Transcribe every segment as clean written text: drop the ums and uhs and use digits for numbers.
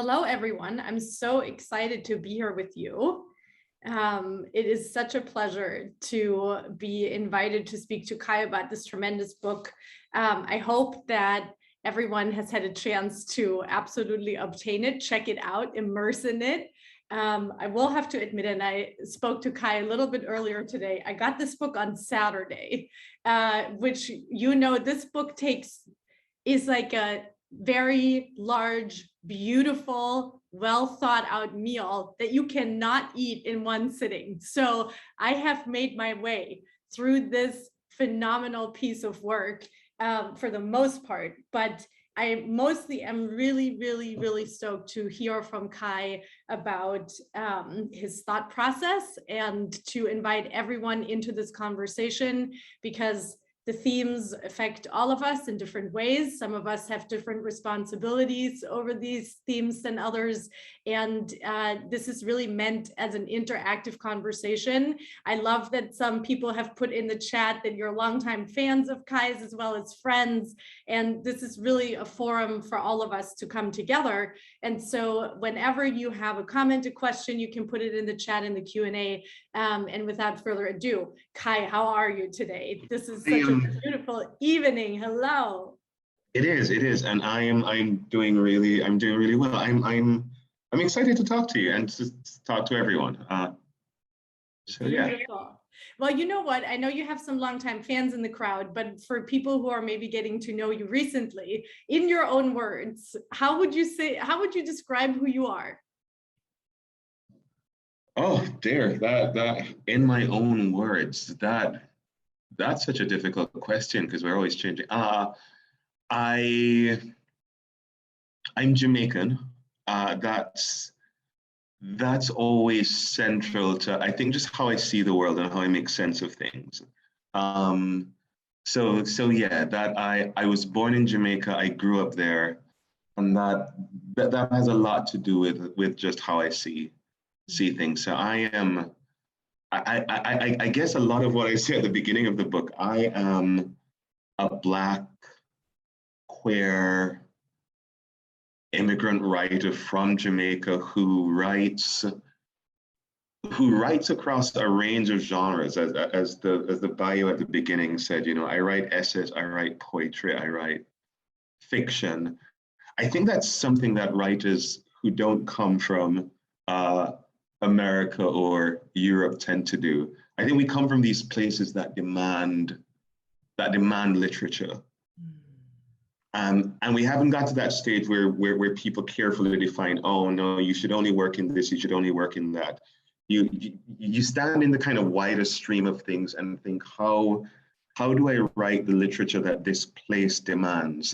Hello, everyone. I'm so excited to be here with you. It is such a pleasure to be invited to speak to Kai about this tremendous book. I hope that everyone has had a chance to absolutely obtain it, check it out, immerse in it. I will have to admit, and I spoke to Kai a little bit earlier today, I got this book on Saturday, which, you know, this book is like a very large, beautiful, well thought out meal that you cannot eat in one sitting. So I have made my way through this phenomenal piece of work for the most part, but I mostly am really stoked to hear from Kai about his thought process and to invite everyone into this conversation, because the themes affect all of us in different ways. Some of us have different responsibilities over these themes than others. And this is really meant as an interactive conversation. I love that some people have put in the chat that you're longtime fans of Kai's as well as friends. And this is really a forum for all of us to come together. And so whenever you have a comment, a question, you can put it in the chat in the Q&A. And without further ado, Kai, how are you today? This is such a beautiful evening. Hello. It is, and I'm doing really well. I'm excited to talk to you and to talk to everyone. So yeah. Beautiful. Well, you know what? I know you have some longtime fans in the crowd, but for people who are maybe getting to know you recently, in your own words, how would you describe who you are? Oh dear, that in my own words, that's such a difficult question because we're always changing. I'm Jamaican. That's always central to, I think, just how I see the world and how I make sense of things. So yeah, that I was born in Jamaica. I grew up there, and that has a lot to do with just how I see things. So I guess a lot of what I say at the beginning of the book, I am a Black, queer, immigrant writer from Jamaica who writes across a range of genres, as the bio at the beginning said. You know, I write essays, I write poetry, I write fiction. I think that's something that writers who don't come from America or Europe tend to do. I think we come from these places that demand literature. And we haven't got to that stage where people carefully define, oh no, you should only work in this, you should only work in that. You stand in the kind of wider stream of things and think, how do I write the literature that this place demands?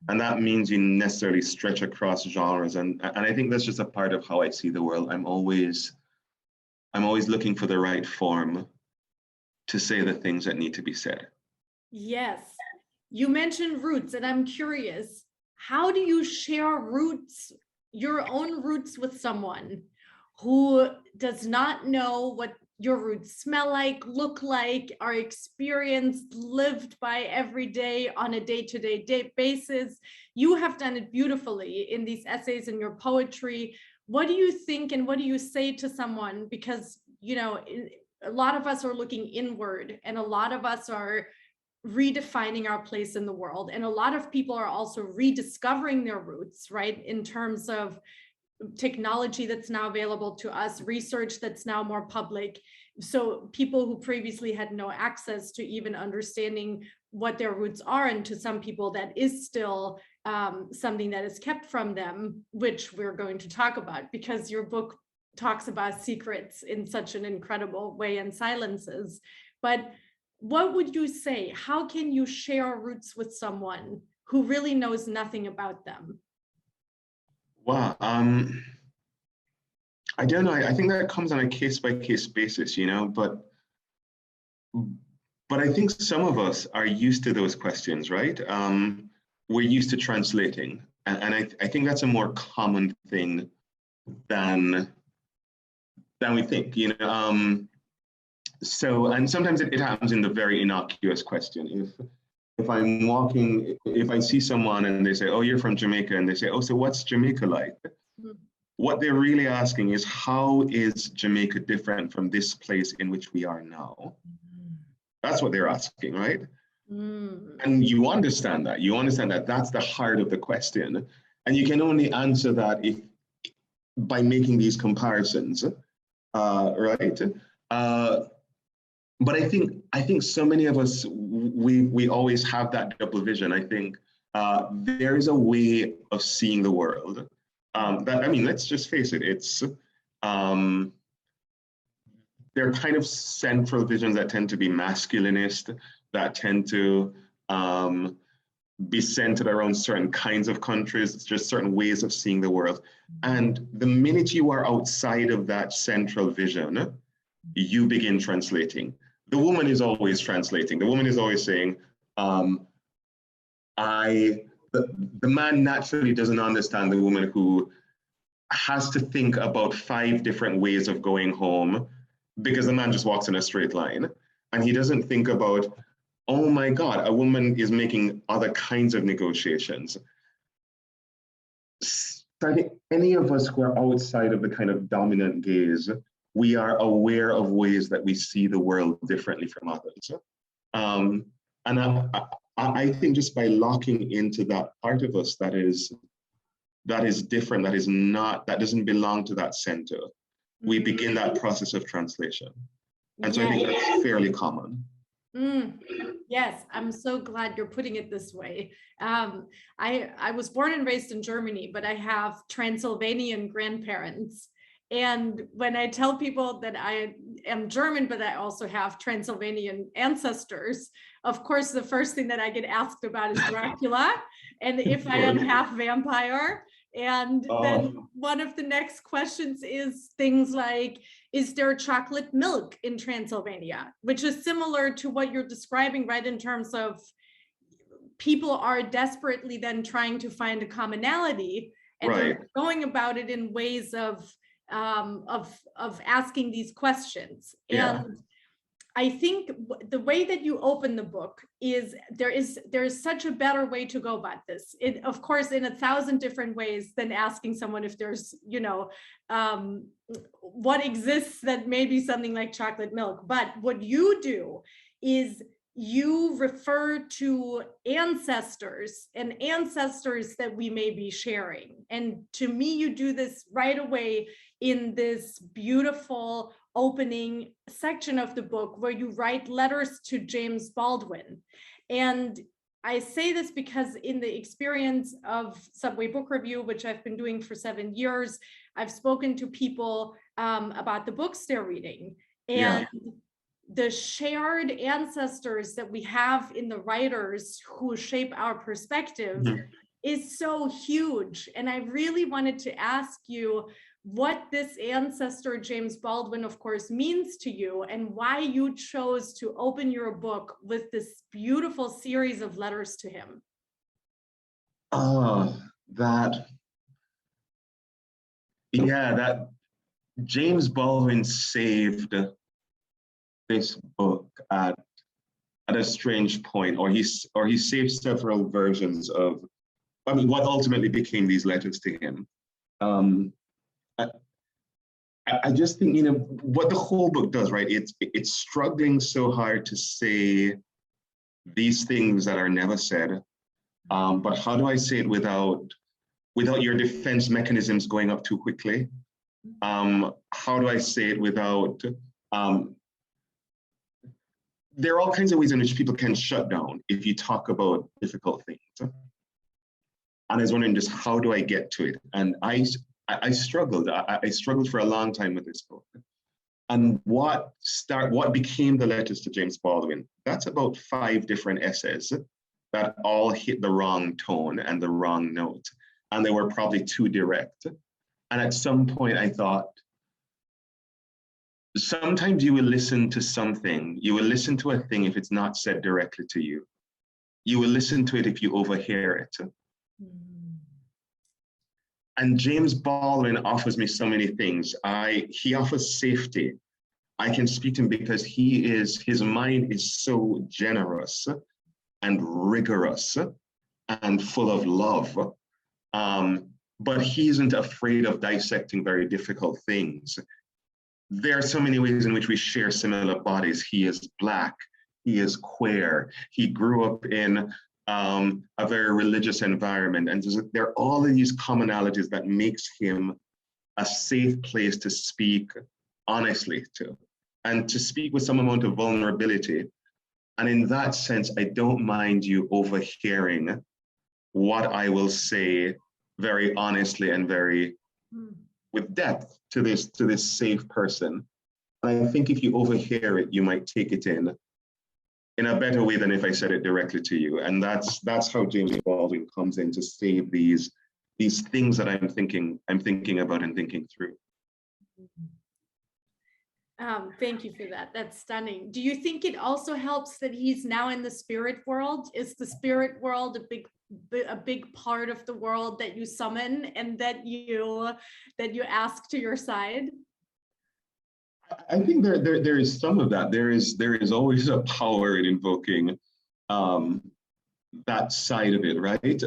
And that means you necessarily stretch across genres. And I think that's just a part of how I see the world. I'm always looking for the right form to say the things that need to be said. Yes. You mentioned roots, and I'm curious, how do you share roots, your own roots, with someone who does not know what your roots smell like, look like, are experienced, lived by every day on a day-to-day basis? You have done it beautifully in these essays and your poetry. What do you think and what do you say to someone? Because, you know, a lot of us are looking inward, and a lot of us are redefining our place in the world. And a lot of people are also rediscovering their roots, right? In terms of technology that's now available to us, research that's now more public. So people who previously had no access to even understanding what their roots are, and to some people that is still something that is kept from them, which we're going to talk about, because your book talks about secrets in such an incredible way and silences. But what would you say? How can you share roots with someone who really knows nothing about them? Wow. I don't know. I think that comes on a case-by-case basis, you know, but I think some of us are used to those questions, right? We're used to translating. And I think that's a more common thing than we think, you know. So, and sometimes it happens in the very innocuous question. If I'm walking, if I see someone and they say, oh, you're from Jamaica, and they say, oh, so what's Jamaica like? Mm. What they're really asking is, how is Jamaica different from this place in which we are now? That's what they're asking, right? Mm. And you understand that. You understand that that's the heart of the question. And you can only answer that if by making these comparisons, right? But I think so many of us, we always have that double vision. I think there is a way of seeing the world that, I mean, let's just face it, it's there are kind of central visions that tend to be masculinist, that tend to be centered around certain kinds of countries. It's just certain ways of seeing the world. And the minute you are outside of that central vision, you begin translating. The woman is always translating. The woman is always saying, the man naturally doesn't understand the woman who has to think about 5 different ways of going home because the man just walks in a straight line. And he doesn't think about, oh my God, a woman is making other kinds of negotiations. So I think any of us who are outside of the kind of dominant gaze, we are aware of ways that we see the world differently from others. And I think just by locking into that part of us that is different, that is not, that doesn't belong to that center, we begin that process of translation. And so I think that's fairly common. Yes, I'm so glad you're putting it this way. I was born and raised in Germany, but I have Transylvanian grandparents. And when I tell people that I am German, but I also have Transylvanian ancestors, of course, the first thing that I get asked about is Dracula, and if I am half vampire. And then one of the next questions is things like, is there chocolate milk in Transylvania? Which is similar to what you're describing, right? In terms of people are desperately then trying to find a commonality, and they're going about it in ways of asking these questions. And I think the way that you open the book is there is such a better way to go about this. It, of course, in 1,000 different ways than asking someone if there's, what exists that may be something like chocolate milk. But what you do is you refer to ancestors and ancestors that we may be sharing. And to me, you do this right away in this beautiful opening section of the book where you write letters to James Baldwin. And I say this because in the experience of Subway Book Review, which I've been doing for 7 years, I've spoken to people about the books they're reading. And the shared ancestors that we have in the writers who shape our perspective is so huge. And I really wanted to ask you what this ancestor, James Baldwin, of course, means to you, and why you chose to open your book with this beautiful series of letters to him. That James Baldwin saved this book at a strange point, or he saved several versions of, what ultimately became these letters to him. I just think, what the whole book does, right? It's struggling so hard to say these things that are never said, but how do I say it without your defense mechanisms going up too quickly? How do I say it without, there are all kinds of ways in which people can shut down if you talk about difficult things. And I was wondering just, how do I get to it? And I struggled. I struggled for a long time with this book. And what became the letters to James Baldwin? That's about 5 different essays that all hit the wrong tone and the wrong note. And they were probably too direct. And at some point I thought, sometimes you will listen to something, you will listen to a thing if it's not said directly to you. You will listen to it if you overhear it. And James Baldwin offers me so many things. He offers safety. I can speak to him because his mind is so generous and rigorous and full of love. but he isn't afraid of dissecting very difficult things. There are so many ways in which we share similar bodies. He is Black, he is queer, he grew up in a very religious environment, and there are all of these commonalities that makes him a safe place to speak honestly to, and to speak with some amount of vulnerability. And in that sense, I don't mind you overhearing what I will say very honestly and very with depth to this safe person. And I think if you overhear it, you might take it in a better way than if I said it directly to you. And that's how James Baldwin comes in to save these things that I'm thinking about and thinking through. Thank you for that. That's stunning. Do you think it also helps that he's now in the spirit world? Is the spirit world a big part of the world that you summon and that you ask to your side? I think there is some of that. There is always a power in invoking that side of it, right?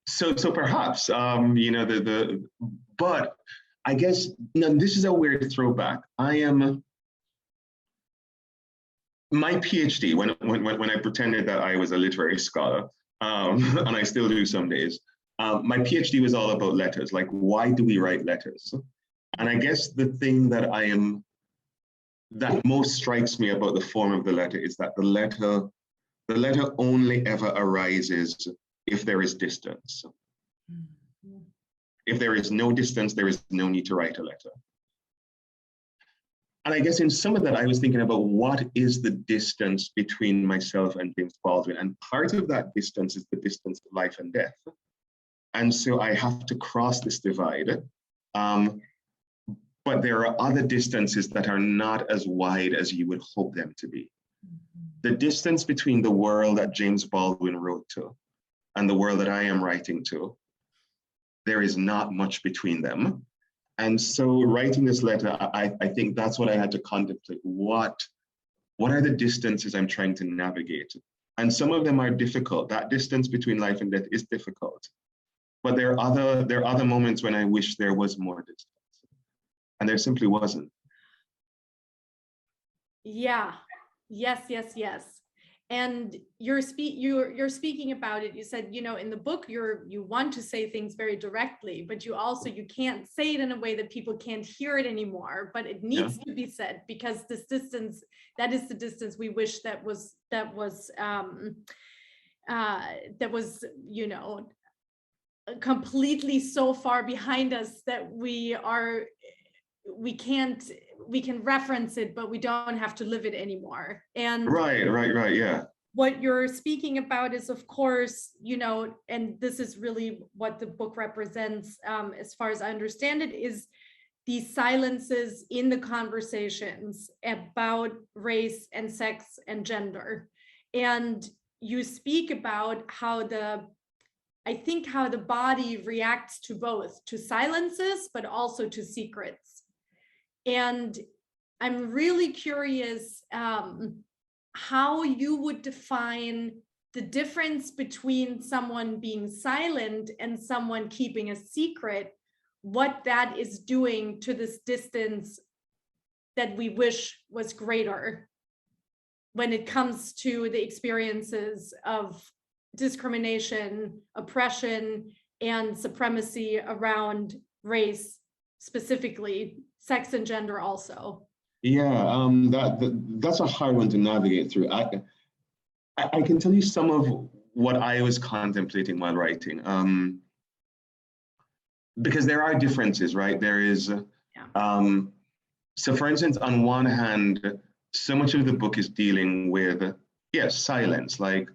So perhaps but I guess this is a weird throwback. My PhD, when I pretended that I was a literary scholar, and I still do some days, my PhD was all about letters. Like, why do we write letters? And I guess the thing that most strikes me about the form of the letter is that the letter only ever arises if there is distance. If there is no distance, there is no need to write a letter. And I guess in some of that, I was thinking about what is the distance between myself and James Baldwin. And part of that distance is the distance of life and death. And so I have to cross this divide. But there are other distances that are not as wide as you would hope them to be. The distance between the world that James Baldwin wrote to and the world that I am writing to, there is not much between them. And so writing this letter, I think that's what I had to contemplate. What are the distances I'm trying to navigate? And some of them are difficult. That distance between life and death is difficult. But there are other moments when I wish there was more distance. And there simply wasn't. Yeah. Yes. And you're speaking about it. You said, in the book, you want to say things very directly, but you can't say it in a way that people can't hear it anymore. But it needs to be said, because this distance, that is the distance we wish that was completely so far behind us that we can reference it, but we don't have to live it anymore. And right, yeah. What you're speaking about is, of course, and this is really what the book represents, as far as I understand it, is these silences in the conversations about race and sex and gender. And you speak about how the body reacts to both, to silences, but also to secrets. And I'm really curious how you would define the difference between someone being silent and someone keeping a secret, what that is doing to this distance that we wish was greater when it comes to the experiences of discrimination, oppression, and supremacy around race, specifically sex and gender also. Yeah, that's a hard one to navigate through. I can tell you some of what I was contemplating while writing, because there are differences, right? There is, so for instance, on one hand, so much of the book is dealing with, silence. Like,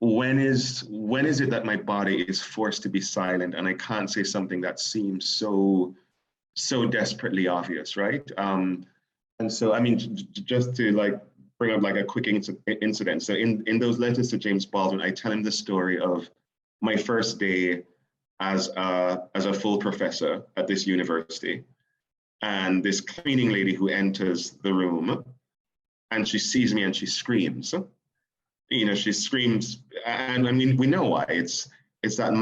when is it that my body is forced to be silent and I can't say something that seems so desperately obvious, right? And so, I mean, just to bring up a quick incident. So in those letters to James Baldwin, I tell him the story of my first day as a full professor at this university, and this cleaning lady who enters the room, and she sees me and she screams. She screams, and I mean, we know why. It's It's that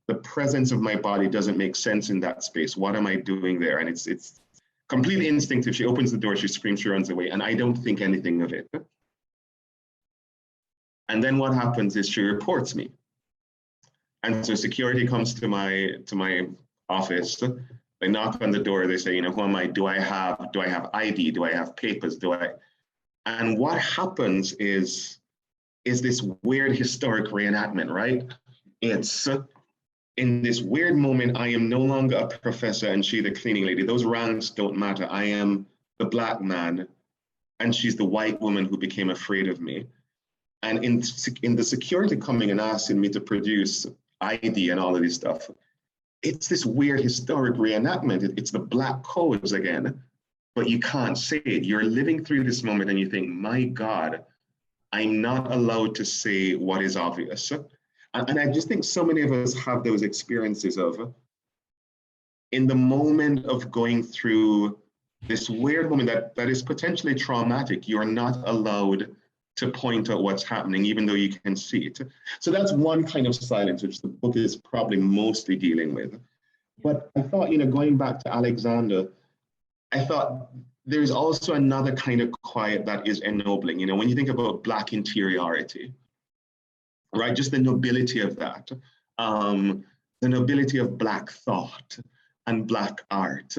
the presence of my body doesn't make sense in that space. What am I doing there? And it's completely instinctive. She opens the door, she screams, she runs away, and I don't think anything of it. And then what happens is she reports me. And so security comes to my office. They knock on the door. They say, who am I? Do I have ID? Do I have papers? And what happens is this weird historic reenactment, right? It's in this weird moment, I am no longer a professor and she the cleaning lady. Those ranks don't matter. I am the Black man and she's the white woman who became afraid of me. And in the security coming and asking me to produce ID and all of this stuff, it's this weird historic reenactment. It's the Black codes again, but you can't say it. You're living through this moment and you think, my God, I'm not allowed to say what is obvious. And I just think so many of us have those experiences of, in the moment of going through this weird moment that is potentially traumatic, you're not allowed to point out what's happening, even though you can see it. So that's one kind of silence, which the book is probably mostly dealing with. But I thought, going back to Alexander, I thought there's also another kind of quiet that is ennobling. When you think about Black interiority, right? Just the nobility of that, the nobility of Black thought and Black art,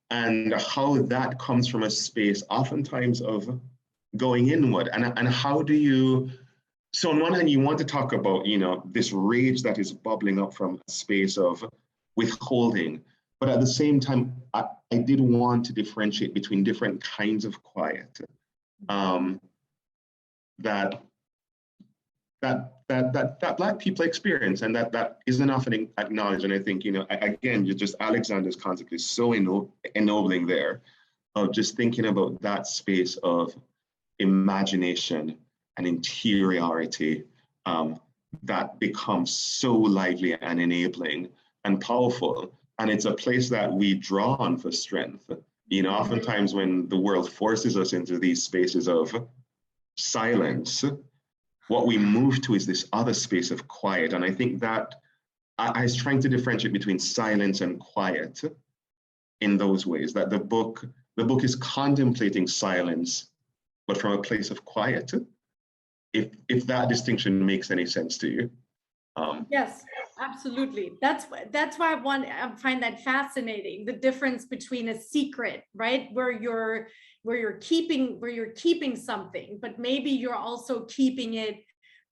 and how that comes from a space oftentimes of going inward. And how do you, so on one hand, you want to talk about, this rage that is bubbling up from a space of withholding, but at the same time, I did want to differentiate between different kinds of quiet that Black people experience, and that isn't often acknowledged. And I think, again, Alexander's concept is so ennobling there, of just thinking about that space of imagination and interiority that becomes so lively and enabling and powerful. And it's a place that we draw on for strength. Oftentimes when the world forces us into these spaces of silence, what we move to is this other space of quiet. And I think that I was trying to differentiate between silence and quiet in those ways, that the book is contemplating silence, but from a place of quiet, if that distinction makes any sense to you. Yes, absolutely. That's why I find that fascinating, the difference between a secret, right, where you're keeping something, but maybe you're also keeping it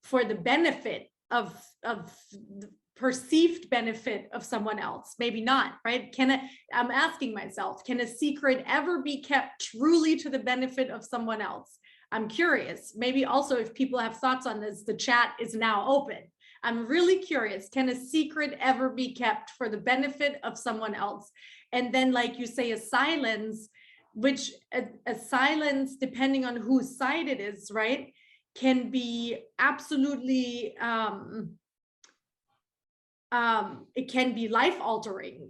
for the benefit of the perceived benefit of someone else. Maybe not, right? I'm asking myself, can a secret ever be kept truly to the benefit of someone else? I'm curious. Maybe also, if people have thoughts on this, the chat is now open. I'm really curious, can a secret ever be kept for the benefit of someone else? And then, like you say, a silence, which a silence, depending on whose side it is, right, can be absolutely, it can be life altering.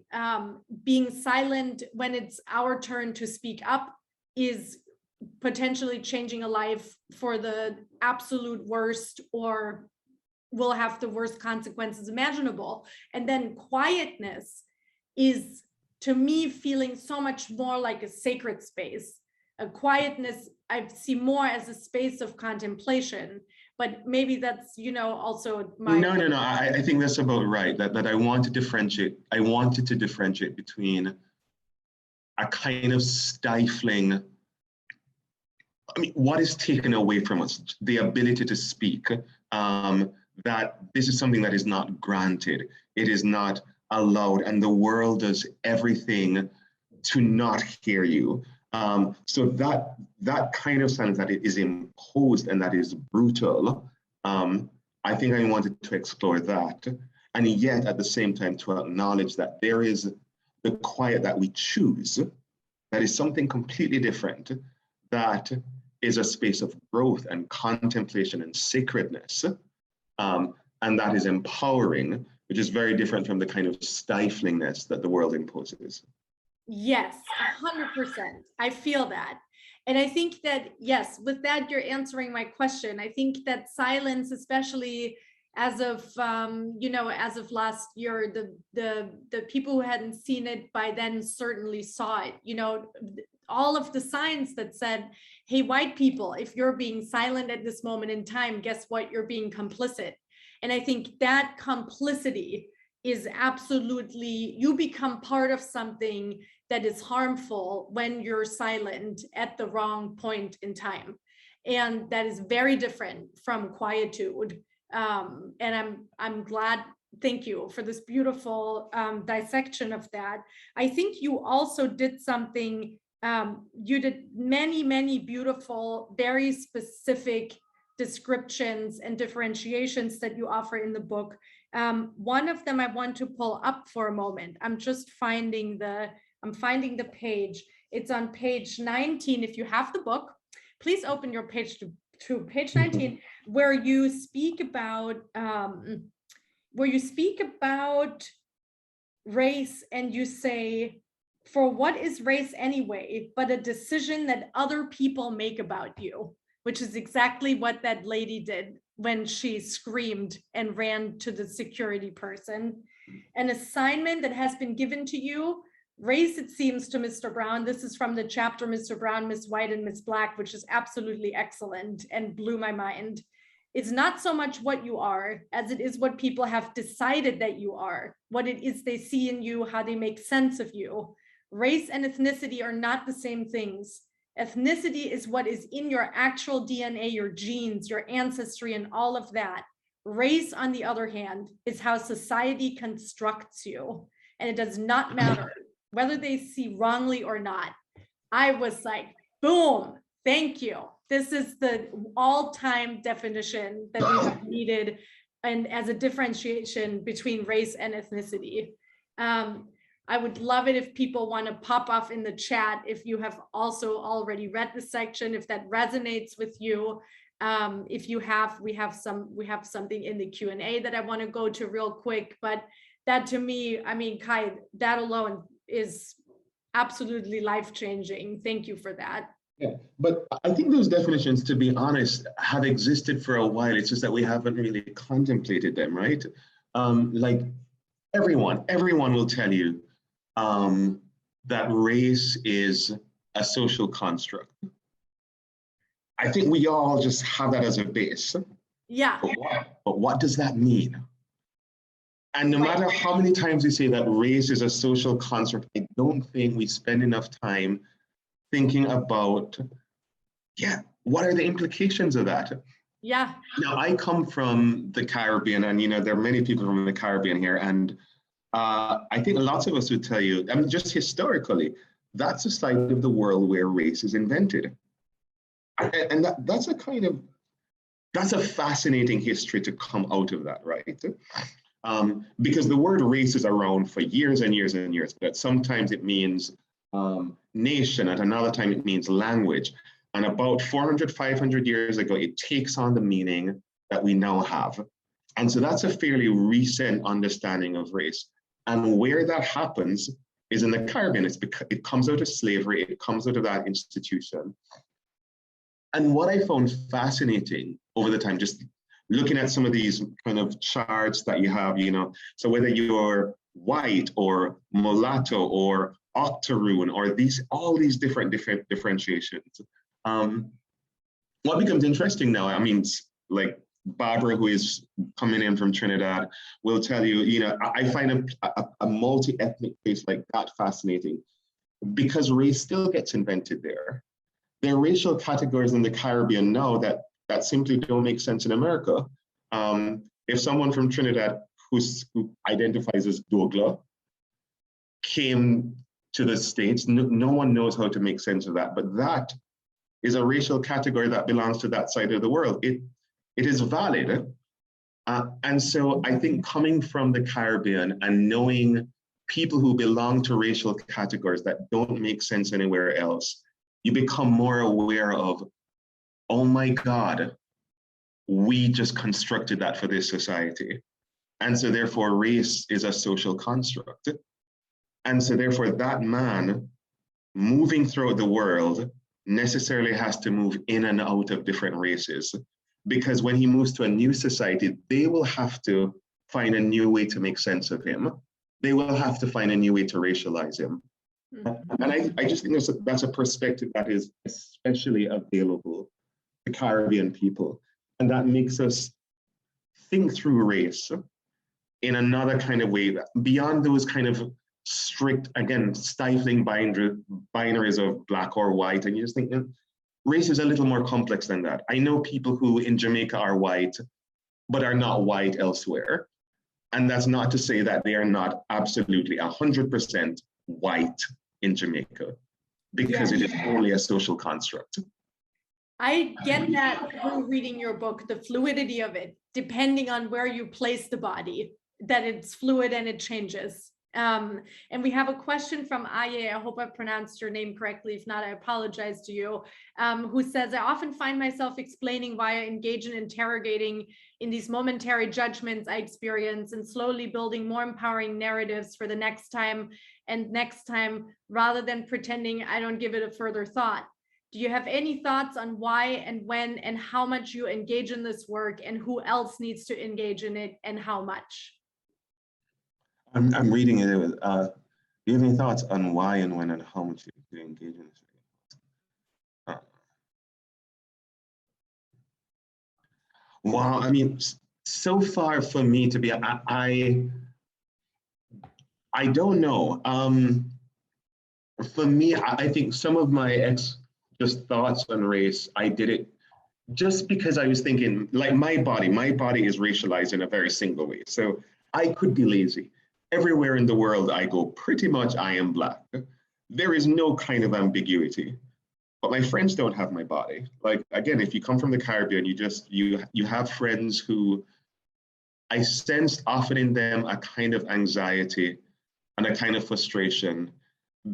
Being silent when it's our turn to speak up is potentially changing a life for the absolute worst, or will have the worst consequences imaginable. And then quietness is, to me, feeling so much more like a sacred space. A quietness I see more as a space of contemplation, but maybe that's, also my... No. I think that's about right. That I wanted to differentiate between a kind of stifling, what is taken away from us, the ability to speak, that this is something that is not granted. It is not allowed, and the world does everything to not hear you. So that kind of silence that is imposed and that is brutal, I think I wanted to explore that. And yet at the same time to acknowledge that there is the quiet that we choose, that is something completely different, that is a space of growth and contemplation and sacredness. And that is empowering, which is very different from the kind of stiflingness that the world imposes. Yes, 100%. I feel that. And I think that, yes, with that, you're answering my question. I think that silence, especially as of as of last year, the people who hadn't seen it by then certainly saw it. All of the signs that said, hey, white people, if you're being silent at this moment in time, guess what? You're being complicit. And I think that complicity is absolutely, you become part of something that is harmful when you're silent at the wrong point in time. And that is very different from quietude. And I'm glad, thank you for this beautiful dissection of that. I think you also did something, you did many beautiful, very specific descriptions and differentiations that you offer in the book. One of them I want to pull up for a moment. I'm finding the page. It's on page 19. If you have the book, please open your page to page 19, where you speak about race, and you say, for what is race anyway but a decision that other people make about you, which is exactly what that lady did when she screamed and ran to the security person. An assignment that has been given to you. Race, it seems to Mr. Brown, this is from the chapter Mr. Brown, Miss White, and Miss Black, which is absolutely excellent and blew my mind. It's not so much what you are as it is what people have decided that you are, what it is they see in you, how they make sense of you. Race and ethnicity are not the same things. Ethnicity is what is in your actual DNA, your genes, your ancestry, and all of that. Race, on the other hand, is how society constructs you. And it does not matter whether they see wrongly or not. I was like, boom, thank you. This is the all-time definition that we have needed, and as a differentiation between race and ethnicity. I would love it if people want to pop off in the chat if you have also already read the section, if that resonates with you. If you have, we have something in the Q&A that I want to go to real quick, but that to me, I mean, Kai, that alone is absolutely life-changing. Thank you for that. Yeah, but I think those definitions, to be honest, have existed for a while. It's just that we haven't really contemplated them, right? Like everyone will tell you that race is a social construct. I think we all just have that as a base. Yeah. But what does that mean? And no matter how many times we say that race is a social construct, I don't think we spend enough time thinking about, what are the implications of that? Yeah. Now, I come from the Caribbean, and there are many people from the Caribbean here, and I think lots of us would tell you, I mean, just historically, that's a side of the world where race is invented. And that's a fascinating history to come out of that, right? Because the word race is around for years and years and years, but sometimes it means nation, at another time it means language. And about 400, 500 years ago, it takes on the meaning that we now have. And so that's a fairly recent understanding of race. And where that happens is in the Caribbean. It comes out of slavery, it comes out of that institution. And what I found fascinating over the time, just looking at some of these kind of charts that you have, so whether you're white or mulatto or octoroon or all these different differentiations. What becomes interesting now, I mean, like Barbara, who is coming in from Trinidad, will tell you, I find a multi-ethnic place like that fascinating because race still gets invented there. There are racial categories in the Caribbean now that simply don't make sense in America. If someone from Trinidad who identifies as Dougla came to the States, no one knows how to make sense of that, but that is a racial category that belongs to that side of the world. It is valid. And so I think coming from the Caribbean and knowing people who belong to racial categories that don't make sense anywhere else, you become more aware of, oh my God, we just constructed that for this society. And so therefore race is a social construct. And so therefore that man moving throughout the world necessarily has to move in and out of different races. because when he moves to a new society, they will have to find a new way to make sense of him. They will have to find a new way to racialize him. And I just think that's a perspective that is especially available to Caribbean people. And that makes us think through race in another kind of way, beyond those kind of strict, again, stifling binaries of black or white. And you just think, race is a little more complex than that. I know people who in Jamaica are white, but are not white elsewhere. And that's not to say that they are not absolutely 100% white in Jamaica, because it is only a social construct. I get that through reading your book, the fluidity of it, depending on where you place the body, that it's fluid and it changes. And we have a question from Aye, I hope I pronounced your name correctly. If not, I apologize to you, who says, I often find myself explaining why I engage in interrogating in these momentary judgments I experience and slowly building more empowering narratives for the next time and next time, rather than pretending I don't give it a further thought. Do you have any thoughts on why and when and how much you engage in this work, and who else needs to engage in it and how much? I'm reading it. Do you have any thoughts on why and when and how much you engage in this? Well, I mean, so far for me to be, I don't know. For me, I think some of my just thoughts on race, I did it just because I was thinking, like, my body is racialized in a very single way. So I could be lazy. Everywhere in the world I go, pretty much I am Black. There is no kind of ambiguity. But my friends don't have my body. Like, again, if you come from the Caribbean, you have friends who I sensed often in them a kind of anxiety and a kind of frustration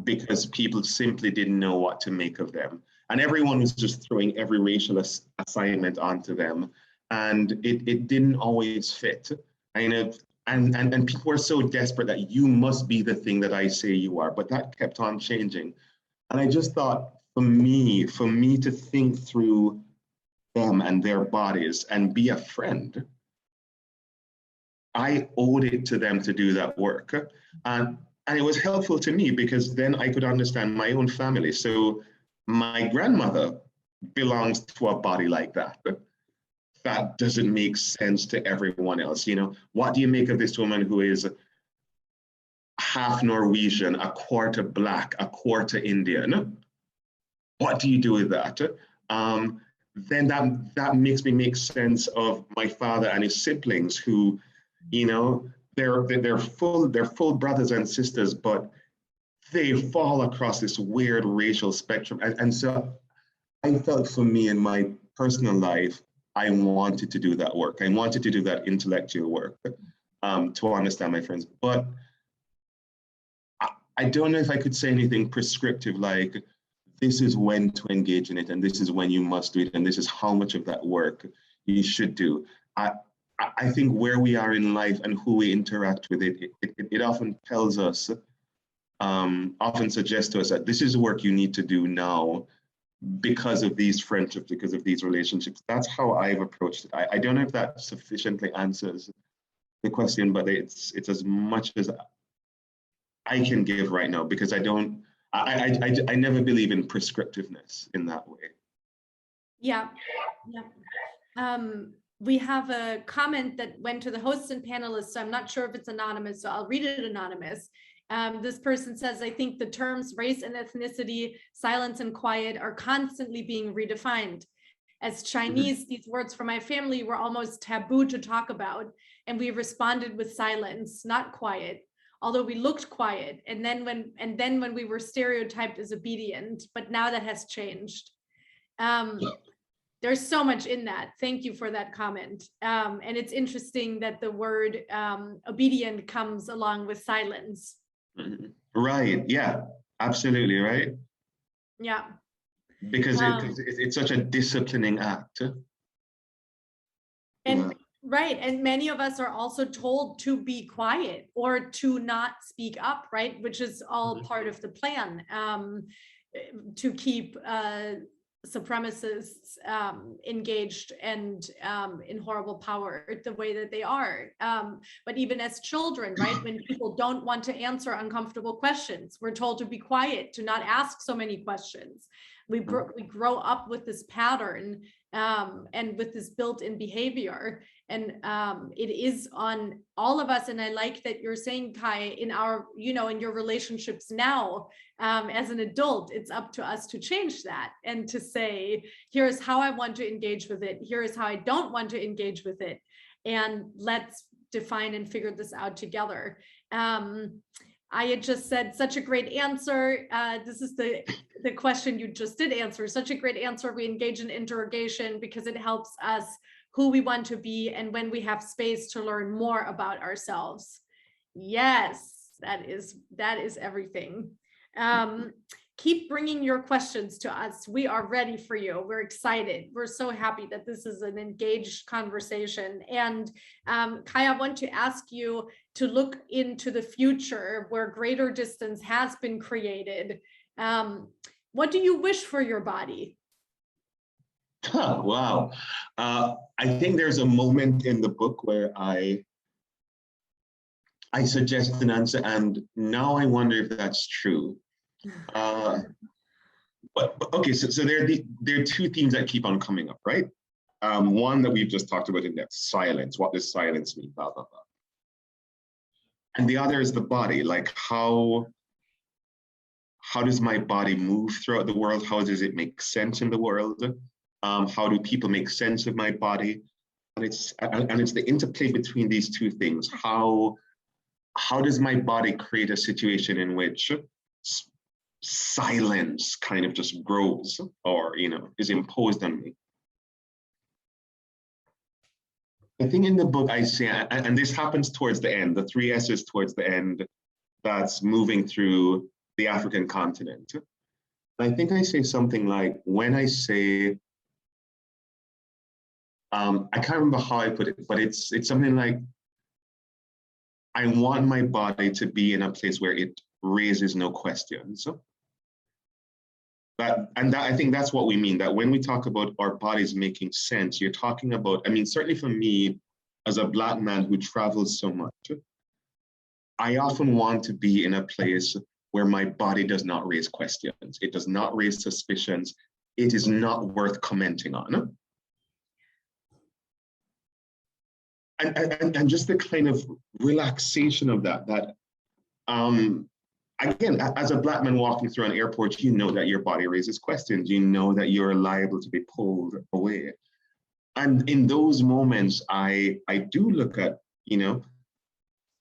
because people simply didn't know what to make of them. And everyone was just throwing every racial assignment onto them. And it didn't always fit. And people were so desperate that you must be the thing that I say you are. But that kept on changing. And I just thought, for me to think through them and their bodies and be a friend, I owed it to them to do that work. And it was helpful to me because then I could understand my own family. So my grandmother belongs to a body like that. That doesn't make sense to everyone else. You know, what do you make of this woman who is half Norwegian, a quarter Black, a quarter Indian? What do you do with that? Then that makes me make sense of my father and his siblings who, you know, they're full brothers and sisters, but they fall across this weird racial spectrum. And so I felt for me in my personal life, I wanted to do that work. I wanted to do that intellectual work to understand my friends. But I don't know if I could say anything prescriptive like, this is when to engage in it, and this is when you must do it, and this is how much of that work you should do. I think where we are in life and who we interact with it often tells us, often suggests to us that this is work you need to do now because of these friendships, because of these relationships. That's how I've approached it. I don't know if that sufficiently answers the question, but it's as much as I can give right now, because I never believe in prescriptiveness in that way. Yeah. We have a comment that went to the hosts and panelists, so I'm not sure if it's anonymous, so I'll read it anonymous. This person says, I think the terms race and ethnicity, silence and quiet are constantly being redefined. As Chinese, these words for my family were almost taboo to talk about, and we responded with silence, not quiet. Although we looked quiet, and then when we were stereotyped as obedient, but now that has changed. There's so much in that. Thank you for that comment. And it's interesting that the word obedient comes along with silence. Right. Yeah. Absolutely. Right. Yeah. Because it's such a disciplining act. And. Right. And many of us are also told to be quiet or to not speak up, right? Which is all part of the plan, to keep supremacists engaged and in horrible power the way that they are. But even as children, right, when people don't want to answer uncomfortable questions, we're told to be quiet, to not ask so many questions. We grow up with this pattern and with this built-in behavior. And it is on all of us. And I like that you're saying, Kai, in our, in your relationships now, as an adult, it's up to us to change that and to say, here's how I want to engage with it. Here is how I don't want to engage with it. And let's define and figure this out together. I had just said such a great answer. This is the question you just did answer. Such a great answer. We engage in interrogation because it helps us who we want to be and when we have space to learn more about ourselves. Yes, that is everything. Keep bringing your questions to us. We are ready for you. We're excited. We're so happy that this is an engaged conversation. And Kai, I want to ask you to look into the future where greater distance has been created. What do you wish for your body? Oh, wow. I think there's a moment in the book where I suggest an answer, and now I wonder if that's true. But okay, so there are two themes that keep on coming up, right? One that we've just talked about in depth, silence. What does silence mean? Blah, blah, blah. And the other is the body, like how does my body move throughout the world? How does it make sense in the world? How do people make sense of my body? And it's the interplay between these two things. How does my body create a situation in which silence kind of just grows or, is imposed on me? I think in the book I say, and this happens towards the end, the 3 S's towards the end, that's moving through the African continent. I think I say something like, when I say, I can't remember how I put it, but it's something like, I want my body to be in a place where it raises no questions. I think that's what we mean, that when we talk about our bodies making sense, you're talking about, certainly for me, as a Black man who travels so much, I often want to be in a place where my body does not raise questions. It does not raise suspicions. It is not worth commenting on. And just the kind of relaxation of that again, as a Black man walking through an airport, you know that your body raises questions. You know that you're liable to be pulled away. And in those moments, I do look at,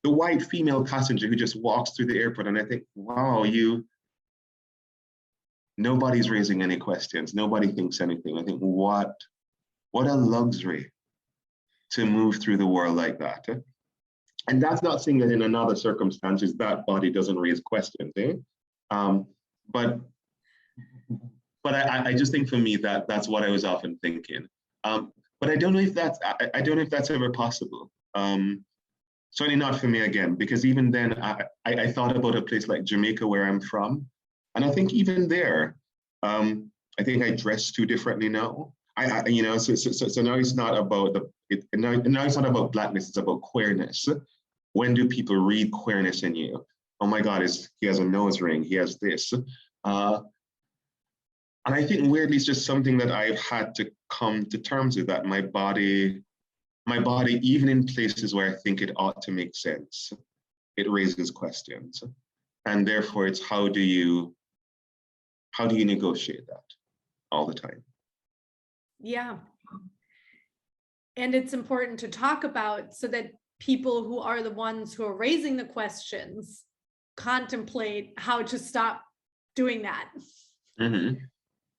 the white female passenger who just walks through the airport, and I think, wow, nobody's raising any questions. Nobody thinks anything. I think, what a luxury to move through the world like that. And that's not saying that in another circumstances, that body doesn't raise questions, But I just think for me that's what I was often thinking. But I don't know if that's ever possible. Certainly not for me again, because even then I thought about a place like Jamaica where I'm from. And I think even there, I think I dress too differently now. So now it's not about now it's not about Blackness, it's about queerness. When do people read queerness in you? Oh my God, he has a nose ring, he has this. And I think weirdly, it's just something that I've had to come to terms with, that my body, even in places where I think it ought to make sense, it raises questions. And therefore it's how do you negotiate that all the time? Yeah. And it's important to talk about so that people who are the ones who are raising the questions contemplate how to stop doing that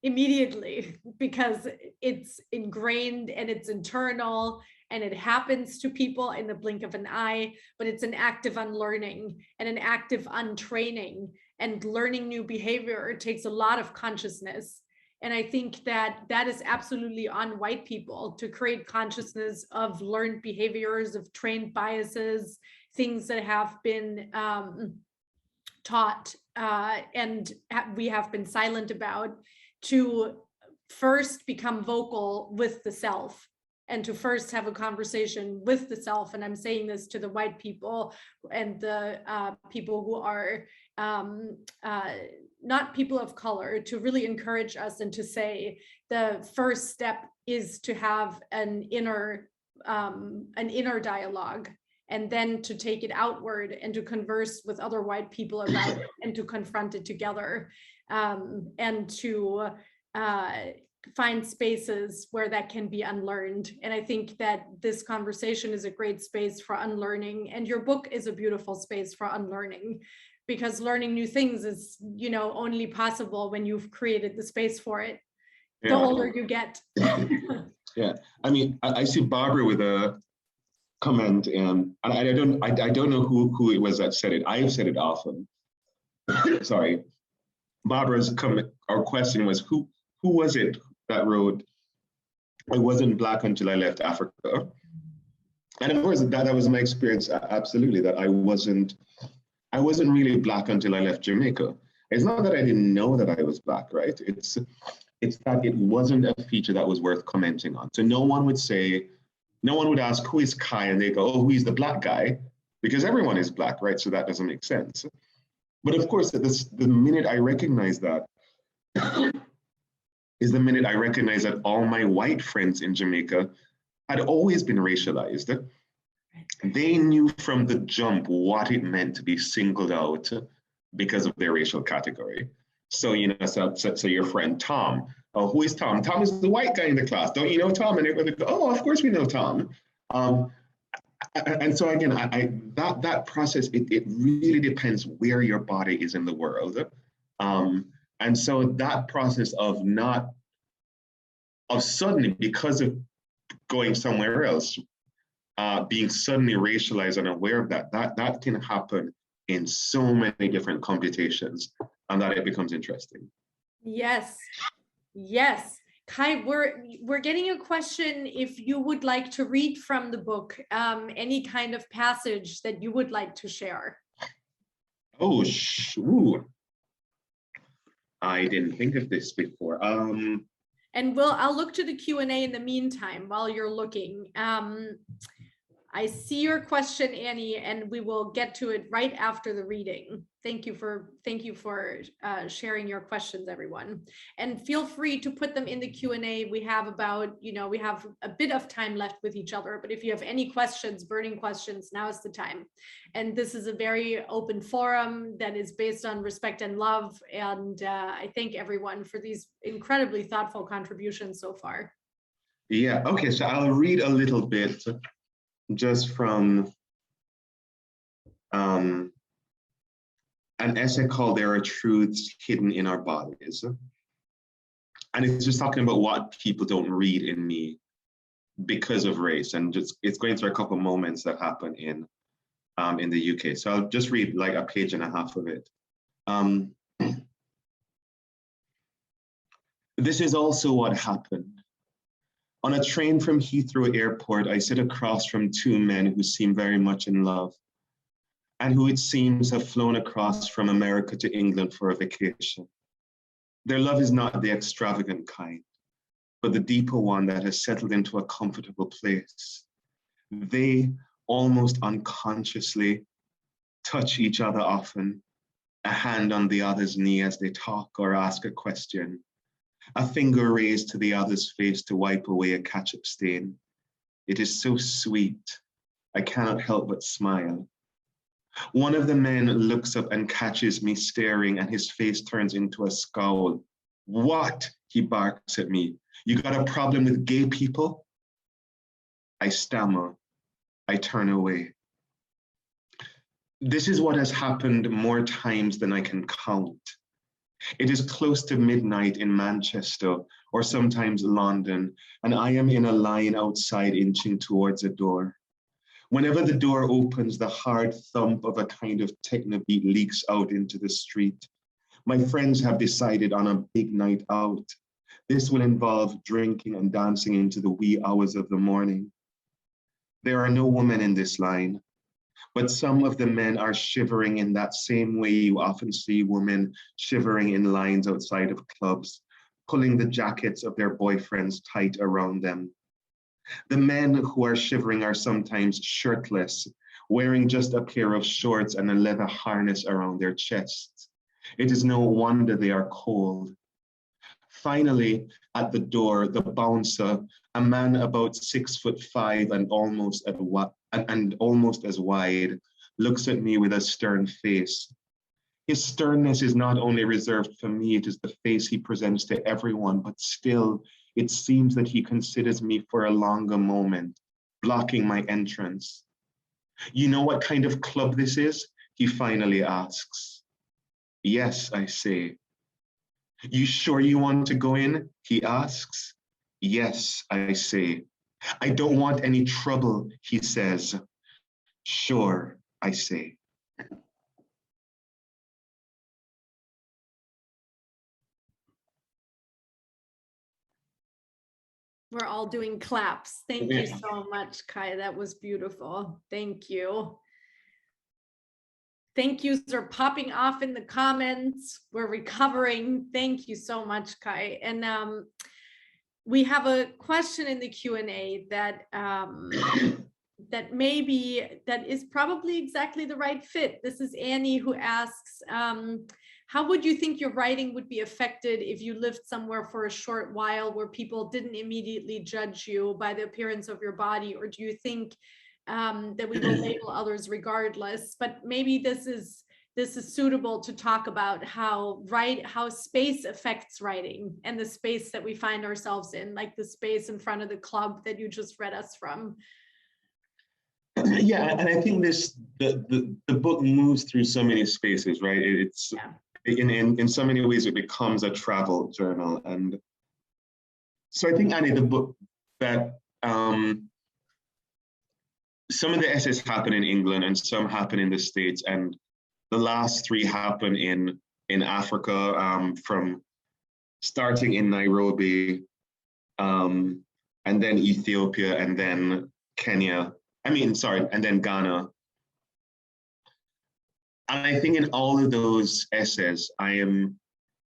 immediately, because it's ingrained and it's internal and it happens to people in the blink of an eye, but it's an active unlearning and an active untraining, and learning new behavior takes a lot of consciousness. And I think that is absolutely on white people to create consciousness of learned behaviors, of trained biases, things that have been taught and we have been silent about, to first become vocal with the self, and to first have a conversation with the self. And I'm saying this to the white people and the people who are not people of color, to really encourage us and to say the first step is to have an inner dialogue, and then to take it outward and to converse with other white people about it and to confront it together, and to find spaces where that can be unlearned. And I think that this conversation is a great space for unlearning, and your book is a beautiful space for unlearning, because learning new things is, you know, only possible when you've created the space for it. The older you get. Yeah, I mean, I see Barbara with a comment, and I don't know who it was that said it. I have said it often. Sorry, Barbara's comment or question was, who was it that wrote, "I wasn't Black until I left Africa"? And of course, that was my experience. Absolutely, that I wasn't really Black until I left Jamaica. It's not that I didn't know that I was Black, right? It's that it wasn't a feature that was worth commenting on. So no one would ask, who is Kai? And they go, oh, he's the Black guy, because everyone is Black, right? So that doesn't make sense. But of course, the minute I recognize that is the minute I recognize that all my white friends in Jamaica had always been racialized. They knew from the jump what it meant to be singled out because of their racial category. So, you know, so your friend Tom, oh, who is Tom? Tom is the white guy in the class. Don't you know Tom? And everybody go, oh, of course we know Tom. And so again, that process, it really depends where your body is in the world. And so that process of suddenly, because of going somewhere else, being suddenly racialized and aware of that can happen in so many different computations, and that it becomes interesting. Yes, yes. Kai, we're getting a question if you would like to read from the book, any kind of passage that you would like to share. Oh, ooh. I didn't think of this before. And I'll look to the Q&A in the meantime while you're looking. I see your question, Annie, and we will get to it right after the reading. Thank you for sharing your questions, everyone. And feel free to put them in the Q&A. We have we have a bit of time left with each other, but if you have any questions, burning questions, now is the time. And this is a very open forum that is based on respect and love. And I thank everyone for these incredibly thoughtful contributions so far. Yeah, okay, so I'll read a little bit just from an essay called "There Are Truths Hidden in Our Bodies." And it's just talking about what people don't read in me because of race. And it's going through a couple of moments that happen in the UK. So I'll just read like a page and a half of it. This is also what happened. On a train from Heathrow Airport, I sit across from two men who seem very much in love, and who it seems have flown across from America to England for a vacation. Their love is not the extravagant kind, but the deeper one that has settled into a comfortable place. They almost unconsciously touch each other often, a hand on the other's knee as they talk or ask a question, a finger raised to the other's face to wipe away a ketchup stain. It is so sweet. I cannot help but smile. One of the men looks up and catches me staring, and his face turns into a scowl. What? He barks at me. You got a problem with gay people? I stammer. I turn away. This is what has happened more times than I can count. It is close to midnight in Manchester, or sometimes London, and I am in a line outside inching towards a door. Whenever the door opens, the hard thump of a kind of techno beat leaks out into the street. My friends have decided on a big night out. This will involve drinking and dancing into the wee hours of the morning. There are no women in this line, but some of the men are shivering in that same way you often see women shivering in lines outside of clubs, pulling the jackets of their boyfriends tight around them. The men who are shivering are sometimes shirtless, wearing just a pair of shorts and a leather harness around their chests. It is no wonder they are cold. Finally, at the door, the bouncer, a man about 6'5" and almost as wide, looks at me with a stern face. His sternness is not only reserved for me, it is the face he presents to everyone, but still, it seems that he considers me for a longer moment, blocking my entrance. You know what kind of club this is? He finally asks. Yes, I say. You sure you want to go in? He asks. Yes, I say. I don't want any trouble, he says. Sure, I say. We're all doing claps. Thank you so much, Kai. That was beautiful. Thank you. Thank yous are popping off in the comments. We're recovering. Thank you so much, Kai. And we have a question in the Q&A that that is probably exactly the right fit. This is Annie who asks, how would you think your writing would be affected if you lived somewhere for a short while where people didn't immediately judge you by the appearance of your body? Or do you think that we will label others regardless? But maybe this is suitable to talk about how space affects writing and the space that we find ourselves in, like the space in front of the club that you just read us from. Yeah, and I think the book moves through so many spaces, right? It's in so many ways it becomes a travel journal. And so I think, Annie, the book that some of the essays happen in England and some happen in the States, and the last three happen in Africa, from starting in Nairobi, and then Ethiopia, and then Kenya. And then Ghana. And I think in all of those essays,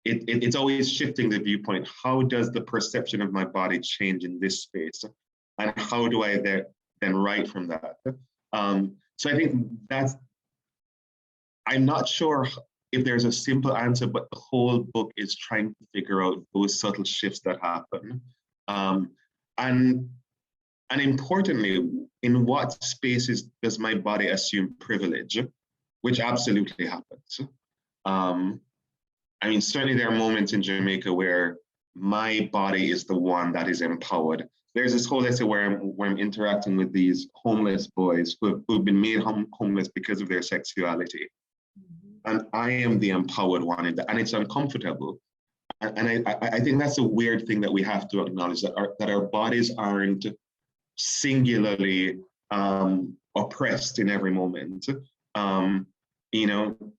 it's always shifting the viewpoint. How does the perception of my body change in this space? And how do I then write from that? So I think I'm not sure if there's a simple answer, but the whole book is trying to figure out those subtle shifts that happen. And importantly, in what spaces does my body assume privilege, which absolutely happens. Certainly there are moments in Jamaica where my body is the one that is empowered. There's this whole essay where I'm interacting with these homeless boys who've been made homeless because of their sexuality. And I am the empowered one in that, and it's uncomfortable. And I think that's a weird thing that we have to acknowledge, that our bodies aren't singularly oppressed in every moment.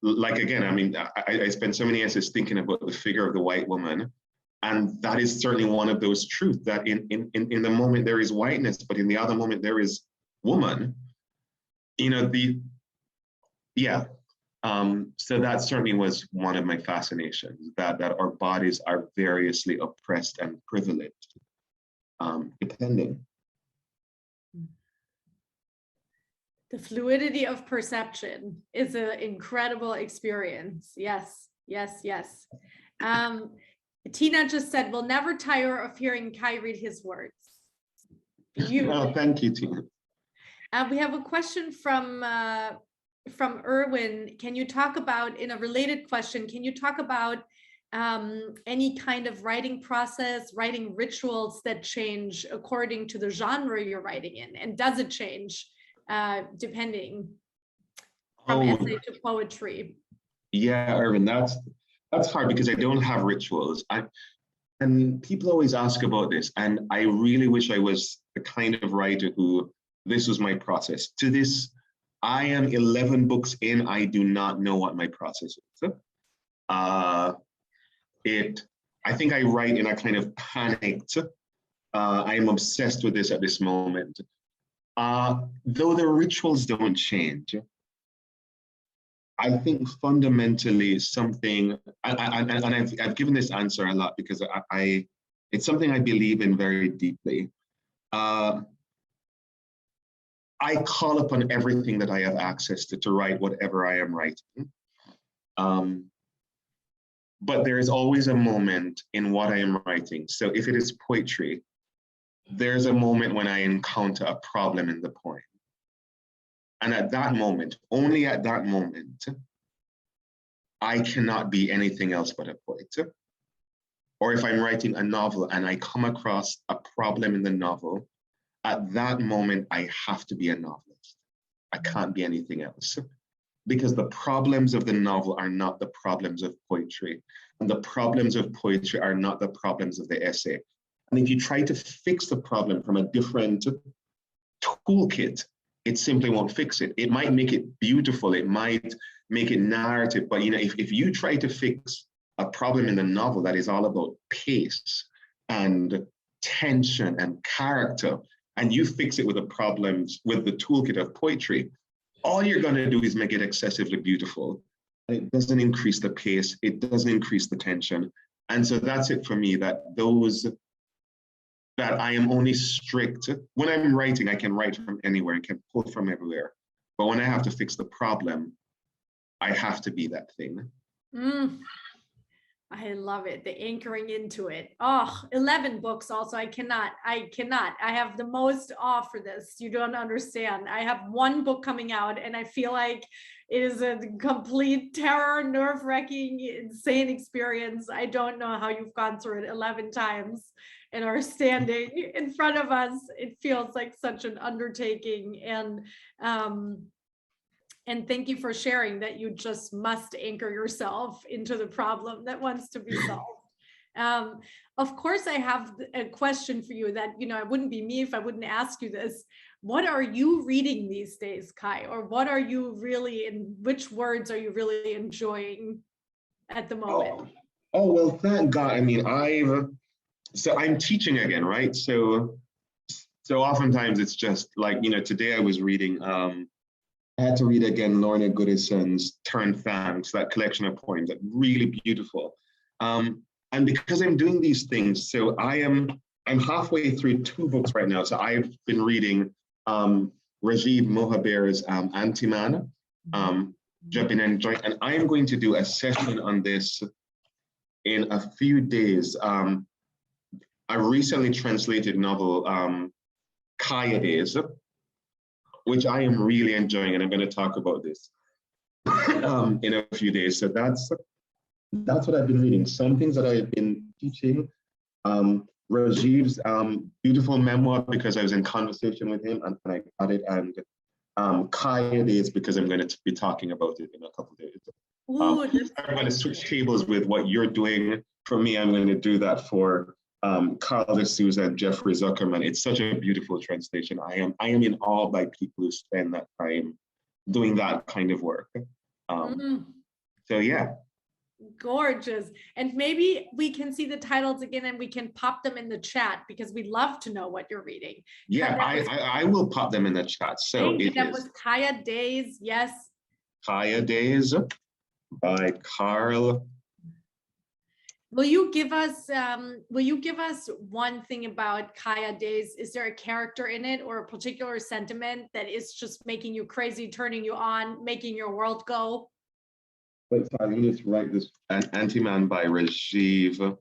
Like, again, I spend so many essays thinking about the figure of the white woman, and that is certainly one of those truths, that in the moment there is whiteness, but in the other moment there is woman. So that certainly was one of my fascinations, that our bodies are variously oppressed and privileged, depending. The fluidity of perception is an incredible experience. Yes, yes, yes. Tina just said, we'll never tire of hearing Kai read his words. Oh, thank you, Tina. We have a question from Erwin. Can you talk about, in a related question, can you talk about any kind of writing process, writing rituals that change according to the genre you're writing in? And does it change depending from essay to poetry? Yeah, Erwin, that's hard because I don't have rituals. And people always ask about this, and I really wish I was the kind of writer who this was my process. To this, I am 11 books in, I do not know what my process is. I think I write in a kind of panicked, I am obsessed with this at this moment. Though the rituals don't change, I think fundamentally something, and I've given this answer a lot because it's something I believe in very deeply. I call upon everything that I have access to write whatever I am writing. But there is always a moment in what I am writing. So if it is poetry, there's a moment when I encounter a problem in the poem. And at that moment, only at that moment, I cannot be anything else but a poet. Or if I'm writing a novel and I come across a problem in the novel, at that moment, I have to be a novelist. I can't be anything else. Because the problems of the novel are not the problems of poetry. And the problems of poetry are not the problems of the essay. And if you try to fix the problem from a different toolkit, it simply won't fix it. It might make it beautiful. It might make it narrative. But if you try to fix a problem in the novel that is all about pace and tension and character, and you fix it with the problems, with the toolkit of poetry, all you're going to do is make it excessively beautiful. It doesn't increase the pace. It doesn't increase the tension. And so that's it for me, that I am only strict. When I'm writing, I can write from anywhere. I can pull from everywhere. But when I have to fix the problem, I have to be that thing. I love it. The anchoring into it. Oh, 11 books also. I cannot. I have the most awe for this. You don't understand. I have one book coming out and I feel like it is a complete terror, nerve-wracking, insane experience. I don't know how you've gone through it 11 times and are standing in front of us. It feels like such an undertaking. And thank you for sharing that you just must anchor yourself into the problem that wants to be solved. Of course, I have a question for you that, it wouldn't be me if I wouldn't ask you this. What are you reading these days, Kai? Or what are you really, which words are you really enjoying at the moment? Oh well, thank God. I mean, I'm teaching again, right? So oftentimes it's just like, today I was reading, I had to read again Lorna Goodison's Turn Thanks, that collection of poems, that really beautiful. And because I'm doing these things, so I'm halfway through 2 books right now. So I've been reading Rajiv Mohabir's Antiman, I've been enjoying, and I'm going to do a session on this in a few days. A recently translated novel, Kaya Days, which I am really enjoying, and I'm going to talk about this in a few days. So that's what I've been reading. Some things that I've been teaching. Rajiv's beautiful memoir, because I was in conversation with him and I got it, and Kaya Days, because I'm going to be talking about it in a couple of days. I'm going to switch tables with what you're doing. For me, I'm going to do that for Carl D'Souza and Jeffrey Zuckerman. It's such a beautiful translation. I am in awe by people who spend that time doing that kind of work. So yeah. Gorgeous. And maybe we can see the titles again and we can pop them in the chat, because we'd love to know what you're reading. Yeah, I will pop them in the chat. So that was Kaya Days. Yes. Kaya Days by Carl. Will you give us one thing about Kaya Days? Is there a character in it or a particular sentiment that is just making you crazy, turning you on, making your world go? Wait, sorry, let me just write this. Antiman by Rajiv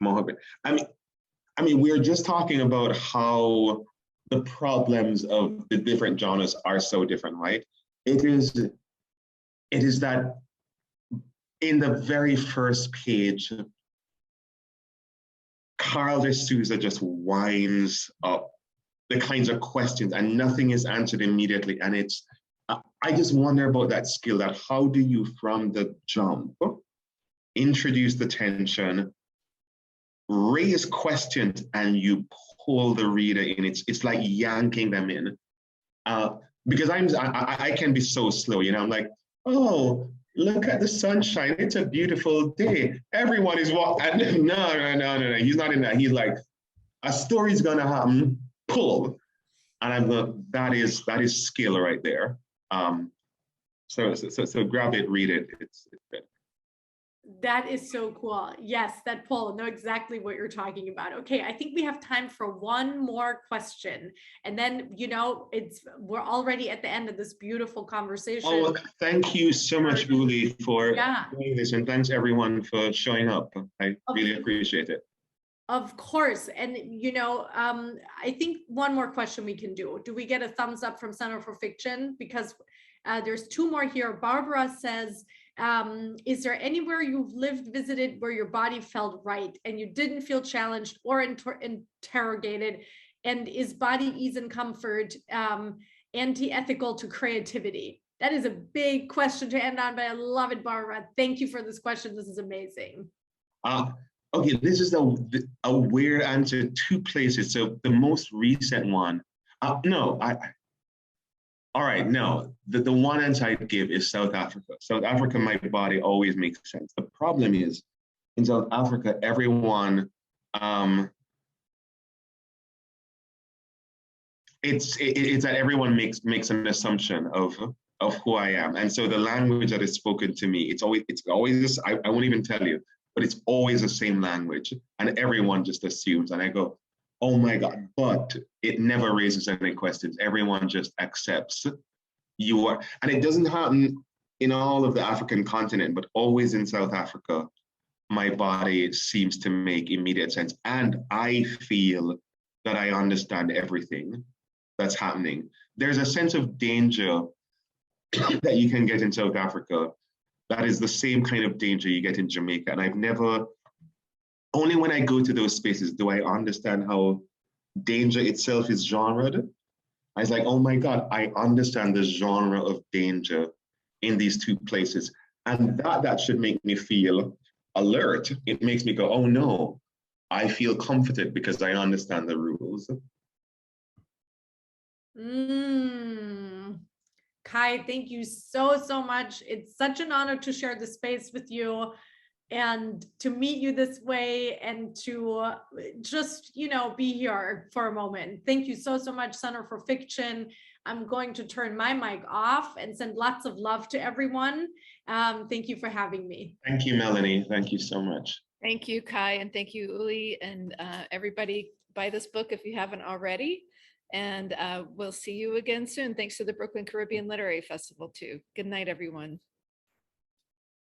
Mohabir. I mean, we're just talking about how the problems of the different genres are so different, right? It is that in the very first page, Carl D'Souza just winds up the kinds of questions and nothing is answered immediately. And I just wonder about that skill, that how do you from the jump introduce the tension, raise questions, and you pull the reader in. It's like yanking them in. Because I can be so slow, I'm like, oh, look at the sunshine. It's a beautiful day. Everyone is walking. No. He's not in that. He's like, a story's gonna happen. Pull. And I'm going, that is skill right there. So grab it, read it. It's good. That is so cool. Yes, that poll, know exactly what you're talking about. Okay, I think we have time for one more question. And then, we're already at the end of this beautiful conversation. Oh, thank you so much, Uli, for doing this. And thanks everyone for showing up. I really appreciate it. Of course. And, I think one more question we can do. Do we get a thumbs up from Center for Fiction? Because there's two more here. Barbara says, is there anywhere you've lived, visited, where your body felt right and you didn't feel challenged or interrogated? And is body ease and comfort anti-ethical to creativity? That is a big question to end on, but I love it, Barbara. Thank you for this question. This is amazing. Okay, this is a weird answer. Two places. So the most recent one, all right, no, the one answer I'd give is South Africa. South Africa, my body always makes sense. The problem is, in South Africa, everyone, it's that everyone makes an assumption of who I am. And so the language that is spoken to me, it's always I won't even tell you, but it's always the same language. And everyone just assumes, and I go, oh my God, but it never raises any questions. Everyone just accepts you are. And it doesn't happen in all of the African continent, but always in South Africa, my body seems to make immediate sense. And I feel that I understand everything that's happening. There's a sense of danger that you can get in South Africa that is the same kind of danger you get in Jamaica. And I've never, only when I go to those spaces do I understand how danger itself is genred. I was like, oh my God, I understand the genre of danger in these two places. And that should make me feel alert. It makes me go, oh no, I feel comforted because I understand the rules. Kai, thank you so much. It's such an honor to share the space with you and to meet you this way and to just, be here for a moment. Thank you so much, Center for Fiction. I'm going to turn my mic off and send lots of love to everyone. Thank you for having me. Thank you, Melanie. Thank you so much. Thank you, Kai, and thank you, Uli, and everybody. Buy this book if you haven't already. And we'll see you again soon. Thanks to the Brooklyn Caribbean Literary Festival, too. Good night, everyone.